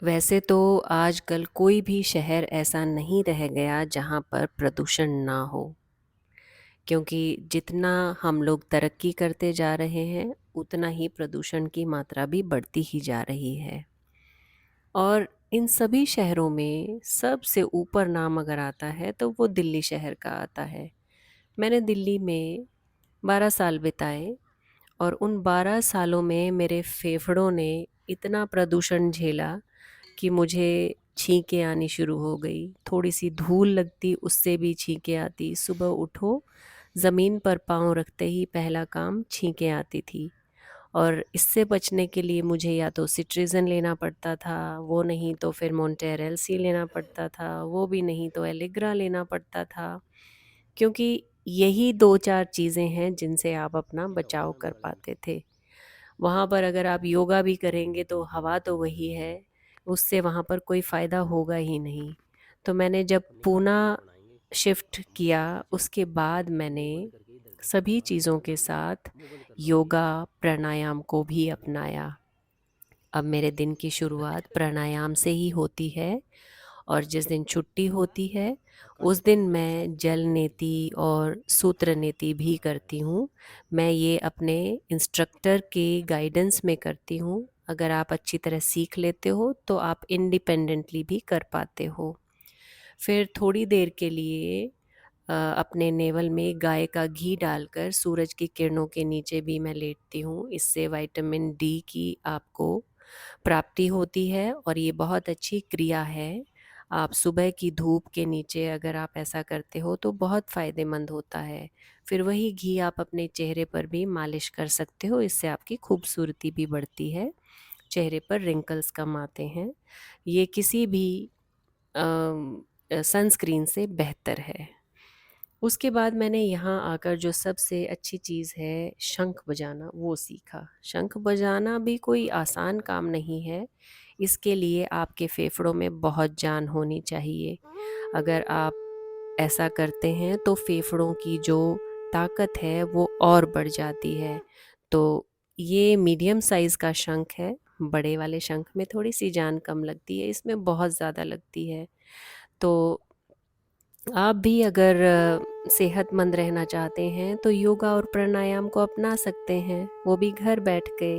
वैसे तो आजकल कोई भी शहर ऐसा नहीं रह गया जहाँ पर प्रदूषण ना हो, क्योंकि जितना हम लोग तरक्की करते जा रहे हैं उतना ही प्रदूषण की मात्रा भी बढ़ती ही जा रही है। और इन सभी शहरों में सबसे ऊपर नाम अगर आता है तो वो दिल्ली शहर का आता है। मैंने दिल्ली में 12 साल बिताए और उन 12 सालों में मेरे फेफड़ों ने इतना प्रदूषण झेला कि मुझे छींकें आनी शुरू हो गई। थोड़ी-सी धूल लगती उससे भी छींकें आती। सुबह उठो, ज़मीन पर पाँव रखते ही पहला काम छींकें आती थी। और इससे बचने के लिए मुझे या तो सिट्रिज़न लेना पड़ता था, वो नहीं तो फिर मोंटेरेल सी लेना पड़ता था, वो भी नहीं तो एलिग्रा लेना पड़ता था। क्योंकि यही 2-4 चीज़ें हैं जिनसे आप अपना बचाव कर पाते थे। वहाँ पर अगर आप योगा भी करेंगे तो हवा तो वही है, उससे वहाँ पर कोई फ़ायदा होगा ही नहीं। तो मैंने जब पूना शिफ्ट किया उसके बाद मैंने सभी चीज़ों के साथ योगा, प्राणायाम को भी अपनाया। अब मेरे दिन की शुरुआत प्राणायाम से ही होती है और जिस दिन छुट्टी होती है उस दिन मैं जल नेति और सूत्र नेति भी करती हूँ। मैं ये अपने इंस्ट्रक्टर के गाइडेंस में करती हूँ। अगर आप अच्छी तरह सीख लेते हो तो आप इंडिपेंडेंटली भी कर पाते हो। फिर थोड़ी देर के लिए अपने नेवल में गाय का घी डालकर सूरज की किरणों के नीचे भी मैं लेटती हूँ। इससे विटामिन डी की आपको प्राप्ति होती है और ये बहुत अच्छी क्रिया है। आप सुबह की धूप के नीचे अगर आप ऐसा करते हो तो बहुत फ़ायदेमंद होता है। फिर वही घी आप अपने चेहरे पर भी मालिश कर सकते हो, इससे आपकी खूबसूरती भी बढ़ती है, चेहरे पर रिंकल्स कम आते हैं। ये किसी भी सनस्क्रीन से बेहतर है। उसके बाद मैंने यहाँ आकर जो सबसे अच्छी चीज़ है शंख बजाना वो सीखा। शंख बजाना भी कोई आसान काम नहीं है। इसके लिए आपके फेफड़ों में बहुत जान होनी चाहिए। अगर आप ऐसा करते हैं तो फेफड़ों की जो ताकत है वो और बढ़ जाती है। तो ये मीडियम साइज़ का शंख है। बड़े वाले शंख में थोड़ी-सी जान कम लगती है, इसमें बहुत ज़्यादा लगती है। तो आप भी अगर सेहतमंद रहना चाहते हैं तो योगा और प्राणायाम को अपना सकते हैं, वो भी घर बैठ के।